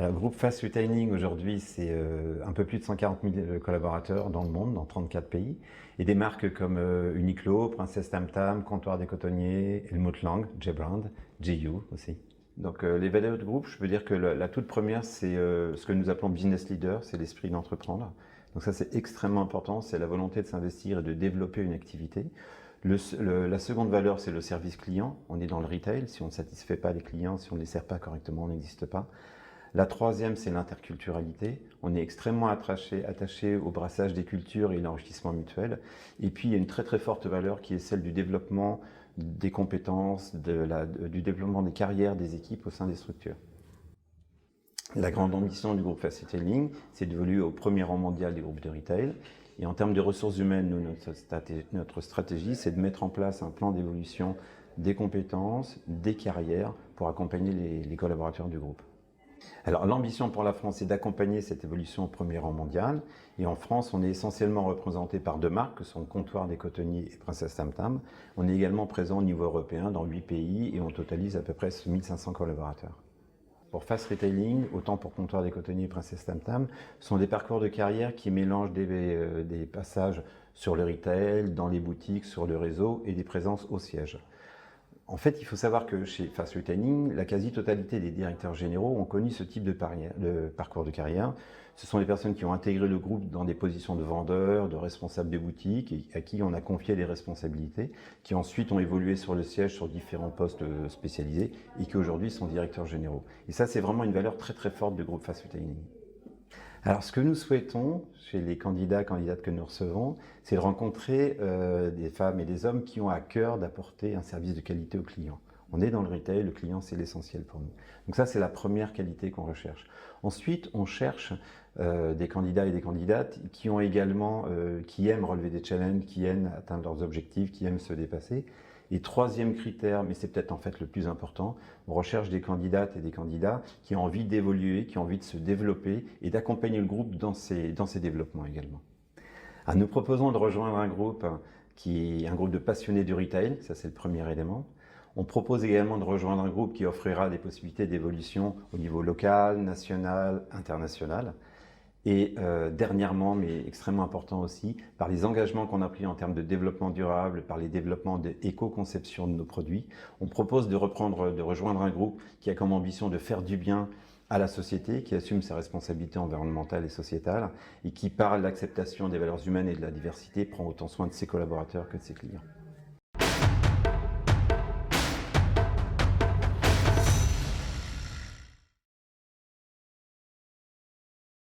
Alors, le groupe Fast Retailing, aujourd'hui, c'est un peu plus de 140 000 collaborateurs dans le monde, dans 34 pays. Et des marques comme Uniqlo, Princesse Tam Tam, Comptoir des Cotonniers, Helmut Lang, J-Brand, GU aussi. Donc, les valeurs du groupe, je peux dire que la toute première, c'est ce que nous appelons business leader, c'est l'esprit d'entreprendre. Donc ça, c'est extrêmement important, c'est la volonté de s'investir et de développer une activité. La seconde valeur, c'est le service client. On est dans le retail, si on ne satisfait pas les clients, si on ne les sert pas correctement, on n'existe pas. La troisième, c'est l'interculturalité. On est extrêmement attaché au brassage des cultures et l'enrichissement mutuel. Et puis, il y a une très très forte valeur qui est celle du développement des compétences, du développement des carrières des équipes au sein des structures. La grande ambition du groupe Fast Retailing, c'est d'évoluer au premier rang mondial des groupes de retail. Et en termes de ressources humaines, notre stratégie, c'est de mettre en place un plan d'évolution des compétences, des carrières pour accompagner les collaborateurs du groupe. Alors l'ambition pour la France est d'accompagner cette évolution au premier rang mondial. Et en France, on est essentiellement représenté par deux marques, que sont Comptoir des Cotonniers et Princesse Tam Tam. On est également présent au niveau européen dans 8 pays et on totalise à peu près 1500 collaborateurs. Pour Fast Retailing, autant pour Comptoir des Cotonniers et Princesse Tam Tam, ce sont des parcours de carrière qui mélangent des passages sur le retail, dans les boutiques, sur le réseau et des présences au siège. En fait, il faut savoir que chez Fast Retailing, la quasi-totalité des directeurs généraux ont connu ce type de parcours de carrière. Ce sont les personnes qui ont intégré le groupe dans des positions de vendeurs, de responsables de boutique, et à qui on a confié des responsabilités, qui ensuite ont évolué sur le siège sur différents postes spécialisés et qui aujourd'hui sont directeurs généraux. Et ça, c'est vraiment une valeur très très forte du groupe Fast Retailing. Alors, ce que nous souhaitons chez les candidates que nous recevons, c'est de rencontrer des femmes et des hommes qui ont à cœur d'apporter un service de qualité aux clients. On est dans le retail, le client c'est l'essentiel pour nous. Donc ça, c'est la première qualité qu'on recherche. Ensuite, on cherche des candidats et des candidates qui ont également, qui aiment relever des challenges, qui aiment atteindre leurs objectifs, qui aiment se dépasser. Et troisième critère, mais c'est peut-être en fait le plus important, on recherche des candidates et des candidats qui ont envie d'évoluer, qui ont envie de se développer et d'accompagner le groupe dans ses développements également. Alors, nous proposons de rejoindre un groupe qui est un groupe de passionnés du retail, ça c'est le premier élément. On propose également de rejoindre un groupe qui offrira des possibilités d'évolution au niveau local, national, international. Et dernièrement, mais extrêmement important aussi, par les engagements qu'on a pris en termes de développement durable, par les développements d'éco-conception de nos produits, on propose de rejoindre un groupe qui a comme ambition de faire du bien à la société, qui assume ses responsabilités environnementales et sociétales, et qui, par l'acceptation des valeurs humaines et de la diversité, prend autant soin de ses collaborateurs que de ses clients.